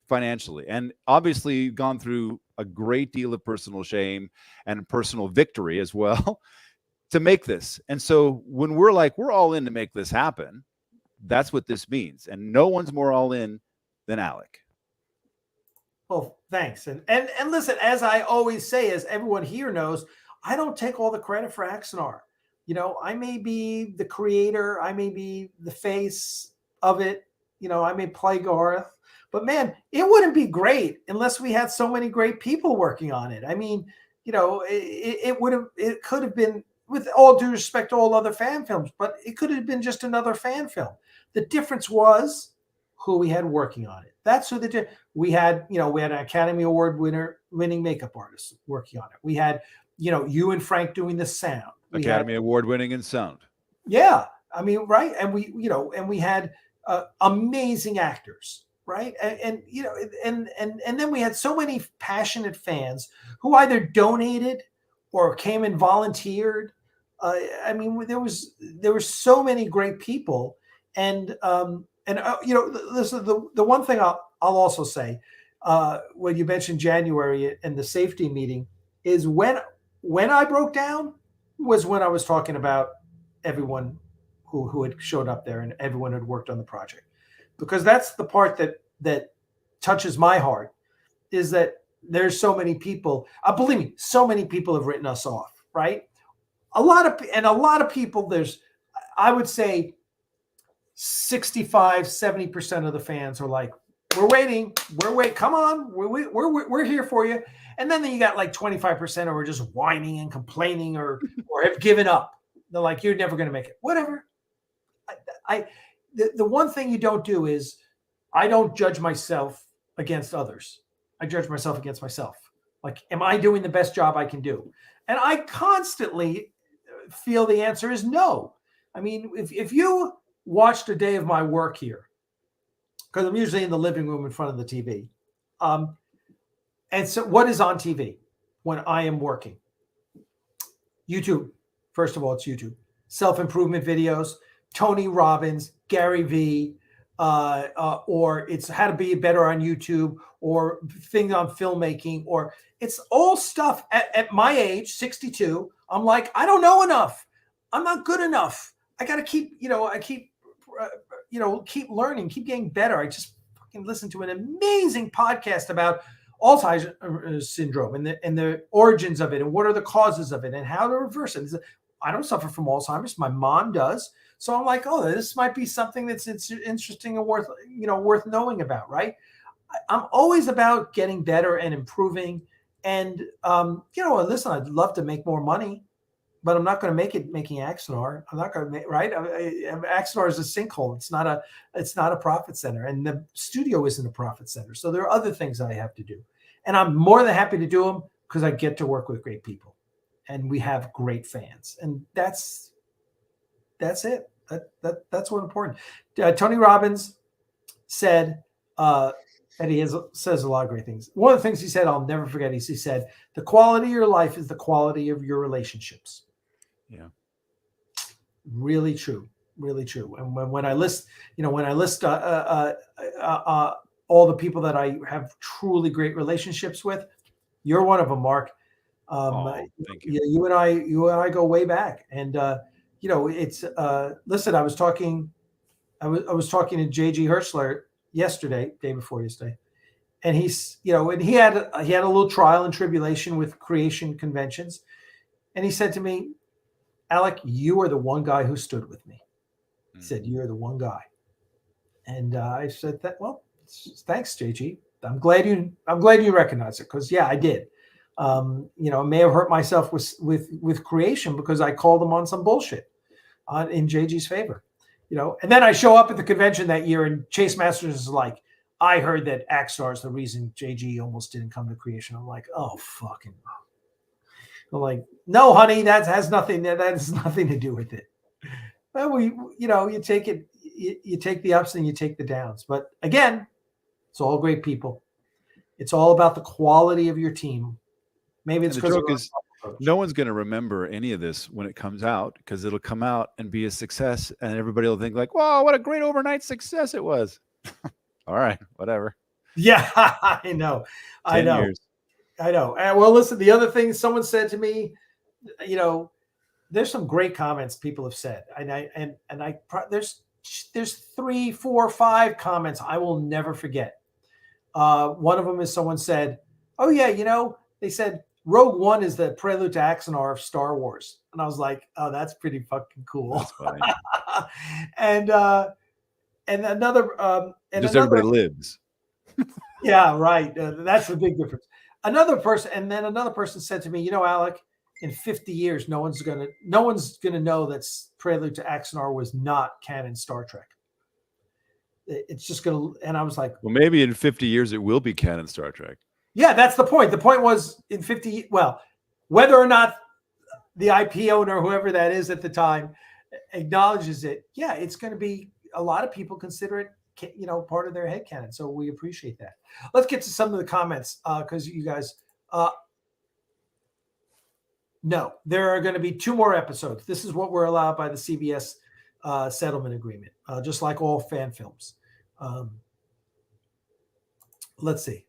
financially and obviously gone through a great deal of personal shame and personal victory as well to make this. And so when we're like, we're all in to make this happen, that's what this means. And no one's more all in than Alec. Oh, thanks. And listen, as I always say, as everyone here knows, I don't take all the credit for Axanar. I may be the creator, I may be the face of it, I may play Garth, but man, it wouldn't be great unless we had so many great people working on it. I mean, it could have been with all due respect to all other fan films, but it could have been just another fan film. The difference was who we had working on it. That's who we had, we had an Academy Award winning makeup artist working on it. We had, you and Frank doing the sound. Academy Award winning in sound. Yeah. I mean, right. And we had amazing actors, right. And then we had so many passionate fans who either donated or came and volunteered. I mean, there were so many great people, and this is the one thing I'll also say, when you mentioned January and the safety meeting, is when I broke down was when I was talking about everyone who had showed up there and everyone who had worked on the project, because that's the part that touches my heart, is that there's so many people. Believe me, so many people have written us off, right? A lot of people. I would say 65-70% of the fans are like, we're waiting, come on, we're here for you. And then you got like 25% who are just whining and complaining or have given up. They're like, you're never going to make it. Whatever. The one thing you don't do is, I don't judge myself against others. I judge myself against myself. Like, am I doing the best job I can do? And I constantly feel the answer is no. I mean, if you watched a day of my work here, because I'm usually in the living room in front of the TV. And so what is on TV when I am working? YouTube. First of all, it's YouTube. Self-improvement videos, Tony Robbins, Gary Vee, or it's how to be better on YouTube, or things on filmmaking, or it's all stuff at my age, 62. I'm like, I don't know enough. I'm not good enough. I got to keep learning, keep getting better. I just fucking listened to an amazing podcast about Alzheimer's syndrome and the origins of it and what are the causes of it and how to reverse it. I don't suffer from Alzheimer's. My mom does. So I'm like, oh, this might be something that's interesting and worth knowing about, right? I'm always about getting better and improving. And, listen, I'd love to make more money, but I'm not going to make it making Axanar. I'm not going to make, right? Axanar is a sinkhole. It's not a profit center, and the studio isn't a profit center. So there are other things that I have to do, and I'm more than happy to do them because I get to work with great people, and we have great fans, and that's it. That's what's important. Tony Robbins said, and he says a lot of great things. One of the things he said, I'll never forget, he said, the quality of your life is the quality of your relationships. Yeah. Really true. Really true. And when I list, all the people that I have truly great relationships with, you're one of them, Mark. Thank you. You and I go way back. And, it's, listen, I was talking to JG Hertzler day before yesterday. And he's, and he had a little trial and tribulation with creation conventions. And he said to me, Alec, you are the one guy who stood with me. He said, you're the one guy. And I said that, well, thanks, JG. I'm glad you recognize it. Cause yeah, I did. I may have hurt myself with creation because I called him on some bullshit in JG's favor. And then I show up at the convention that year and Chase Masters is like, I heard that Axanar is the reason JG almost didn't come to creation. I'm like, oh, fucking. I'm like, no, honey, that has nothing to do with it. Well, you take it, you take the ups and you take the downs. But again, it's all great people. It's all about the quality of your team. Maybe it's because no one's going to remember any of this when it comes out, because it'll come out and be a success and everybody will think like, wow, what a great overnight success it was. All right, whatever. Yeah, I know. 10 years. I know. Well, listen, the other thing someone said to me, there's some great comments people have said. There's 3, 4, 5 comments I will never forget. One of them is someone said, oh yeah, they said, Rogue One is the prelude to Axanar of Star Wars. And I was like, oh, that's pretty fucking cool. That's funny. and another, everybody lives. Yeah, right. That's the big difference. Another person said to me, Alec, in 50 years, no one's gonna know that Prelude to Axanar was not canon Star Trek. It's just gonna. And I was like, well, maybe in 50 years it will be canon Star Trek. yeah, that's the point. The point was in 50. Well, whether or not the IP owner, whoever that is at the time, acknowledges it, yeah, it's going to be, a lot of people consider it, part of their headcanon. So we appreciate that. Let's get to some of the comments because you guys, no, there are going to be 2 more episodes. This is what we're allowed by the CBS settlement agreement, just like all fan films. Let's see.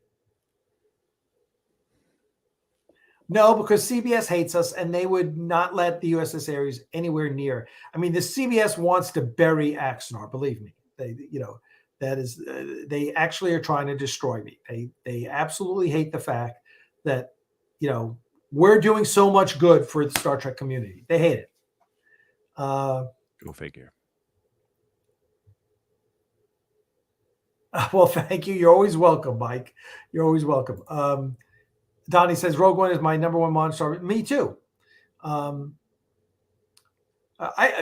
No, because CBS hates us, and they would not let the USS Ares anywhere near. I mean, the CBS wants to bury Axanar. Believe me, they actually are trying to destroy me. They absolutely hate the fact that we're doing so much good for the Star Trek community. They hate it. Go figure. Well, thank you. You're always welcome, Mike. You're always welcome. Donnie says Rogue One is my number 1 monster. Me too. I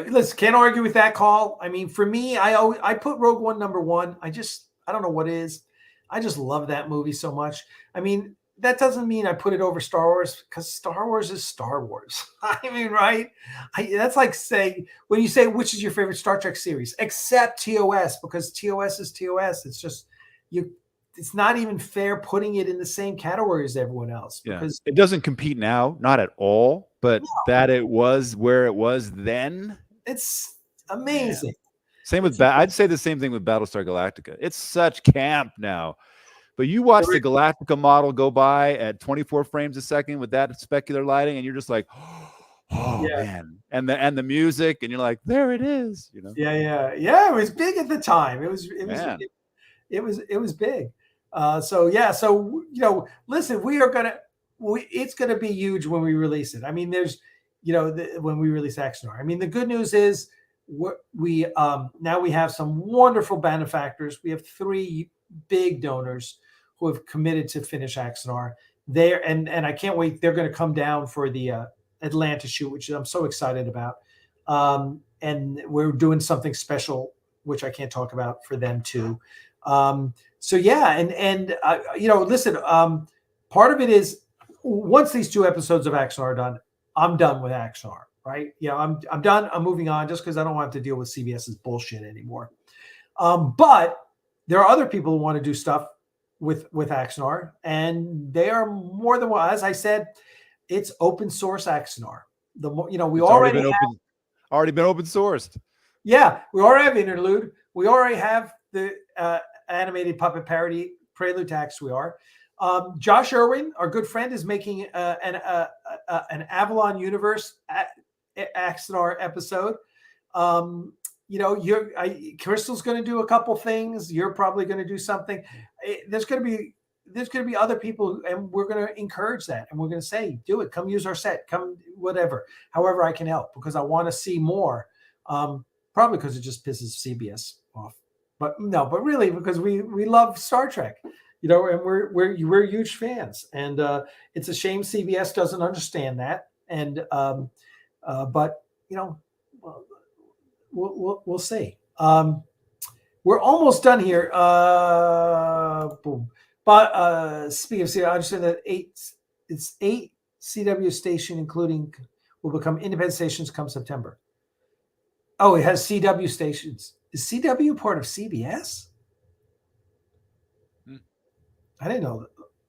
listen, can't argue with that call. I mean, for me, I put Rogue One number 1. I don't know what it is. I just love that movie so much. I mean, that doesn't mean I put it over Star Wars, because Star Wars is Star Wars. I mean, right? That's like saying, when you say which is your favorite Star Trek series, except TOS, because TOS is TOS. It's just it's not even fair putting it in the same category as everyone else, because it doesn't compete now, not at all, but that it was where it was then. It's amazing. Man. Same with I'd say the same thing with Battlestar Galactica. It's such camp now, but you watch the Galactica model go by at 24 frames a second with that specular lighting, and you're just like, oh man, and the music, and you're like, there it is. Yeah. It was big at the time. It was big. Listen, it's gonna be huge when we release it. I mean, there's, when we release Axanar. I mean, the good news is we now we have some wonderful benefactors. We have 3 big donors who have committed to finish Axanar. And I can't wait. They're going to come down for the Atlanta shoot, which I'm so excited about. And we're doing something special, which I can't talk about, for them too. Listen, part of it is, once these 2 episodes of Axanar are done, I'm done with Axanar, right? I'm done. I'm moving on, just because I don't want to deal with CBS's bullshit anymore. But there are other people who want to do stuff with Axanar, and they are more than one. As I said, it's open source Axanar. We already been open sourced. Yeah, we already have Interlude. We already have the animated puppet parody Prelude to Axanar. Josh Irwin, our good friend, is making an Avalon Universe Axanar episode. Crystal's going to do a couple things. You're probably going to do something. There's going to be other people, and we're going to encourage that, and we're going to say, do it. Come use our set. Come whatever, however I can help, because I want to see more. Probably because it just pisses CBS off, but really because we love Star Trek, and we're huge fans, and it's a shame CBS doesn't understand that, and but we'll see. We're almost done here. Boom. But speaking of CW, I understand that 8 CW station, including, will become independent stations come September. Oh, it has CW stations. Is CW part of CBS? I didn't know.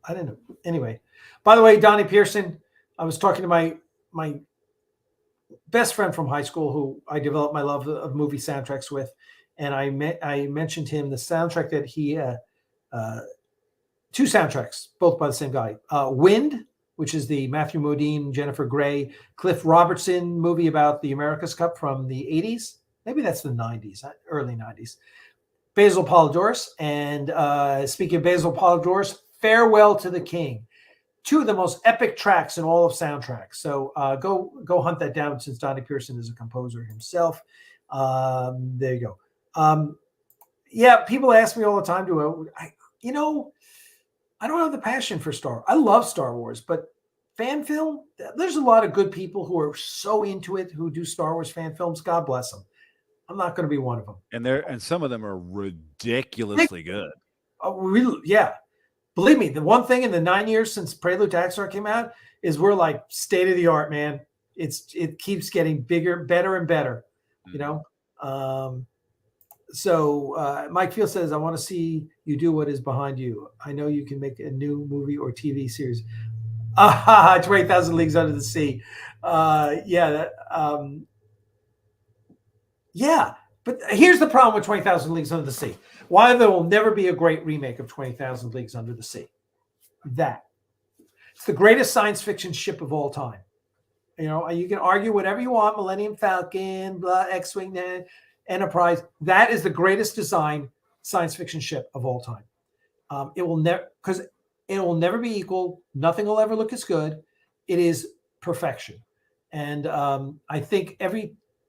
I didn't know. Anyway, by the way, Donnie Pearson, I was talking to my best friend from high school, who I developed my love of movie soundtracks with, and I mentioned him the soundtrack that he 2 soundtracks, both by the same guy. Wind, which is the Matthew Modine, Jennifer Grey, Cliff Robertson movie about the America's Cup from the 80s. Maybe that's the 90s, early 90s. Basil Polidorus. And speaking of Basil Polidorus, Farewell to the King. 2 of the most epic tracks in all of soundtracks. So go hunt that down, since Donnie Pearson is a composer himself. There you go. People ask me all the time, I don't have the passion for I love Star Wars, but fan film, there's a lot of good people who are so into it, who do Star Wars fan films. God bless them. I'm not going to be one of them. And some of them are ridiculously good. Yeah. Believe me, the one thing in the 9 years since Prelude to Axanar came out is we're like state of the art, man. It keeps getting bigger, better, and better. You know. So Mike Field says, "I want to see you do what is behind you. I know you can make a new movie or TV series." 20,000 Leagues Under the Sea. Yeah. Yeah. But here's the problem with 20,000 Leagues Under the Sea. Why there will never be a great remake of 20,000 Leagues Under the Sea. It's the greatest science fiction ship of all time. You know, you can argue whatever you want, Millennium Falcon, blah, X-Wing, Enterprise. That is the greatest design science fiction ship of all time. It will never be equal. Nothing will ever look as good. It is perfection. And I think there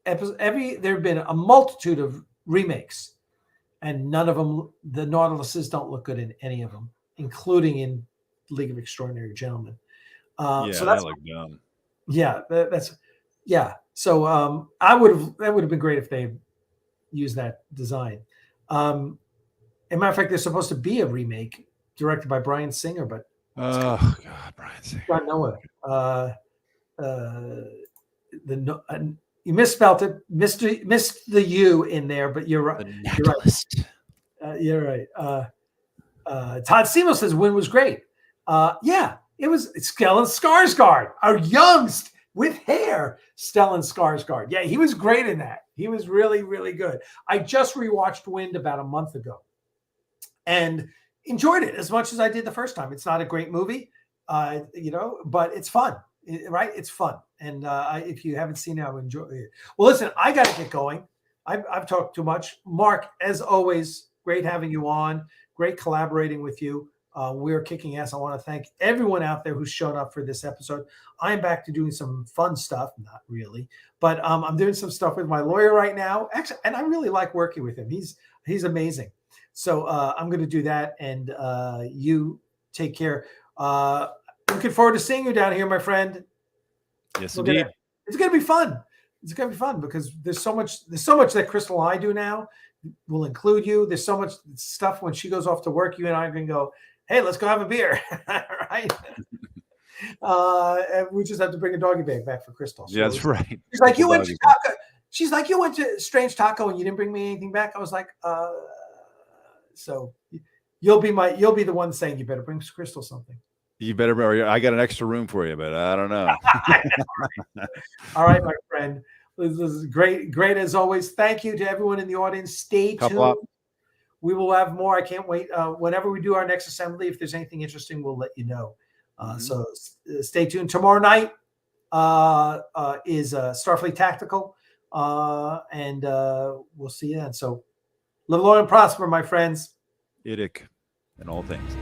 have been a multitude of remakes, and none of them, the Nautiluses don't look good in any of them, including in League of Extraordinary Gentlemen. So that looked dumb. Yeah, So that would have been great if they used that design. As a matter of fact, there's supposed to be a remake directed by Bryan Singer, but Bryan Singer. God Noah. You misspelled it, missed the U in there, but you're right. You're right. Todd Simo says Win was great. It was Stellan Skarsgård, our youngst with hair, Stellan Skarsgård. Yeah, he was great in that. He was really, really good. I just rewatched Wind about a month ago and enjoyed it as much as I did the first time. It's not a great movie, but it's fun, right? It's fun. And if you haven't seen it, I would enjoy it. Well, listen, I got to get going. I've talked too much. Mark, as always, great having you on. Great collaborating with you. We're kicking ass. I want to thank everyone out there who's shown up for this episode. I'm back to doing some fun stuff. Not really, but I'm doing some stuff with my lawyer right now. Actually, and I really like working with him. He's amazing. So I'm going to do that. And you take care. Looking forward to seeing you down here, my friend. Yes, indeed. It's going to be fun. It's going to be fun because there's so much that Crystal and I do now. We'll include you. There's so much stuff when she goes off to work. You and I can go, hey, let's go have a beer, right? And we just have to bring a doggy bag back for Crystal. So that's right. She's like, you went to Taco. She's like, you went to Strange Taco and you didn't bring me anything back. I was like, so you'll be the one saying you better bring Crystal something. You better. Or I got an extra room for you, but I don't know. All right, my friend. This is great as always. Thank you to everyone in the audience. Stay tuned. We will have more. I can't wait. Whenever we do our next assembly, if there's anything interesting, we'll let you know. So stay tuned. Tomorrow night is Starfleet Tactical, and we'll see you then. So live long and prosper, my friends. Idic and all things.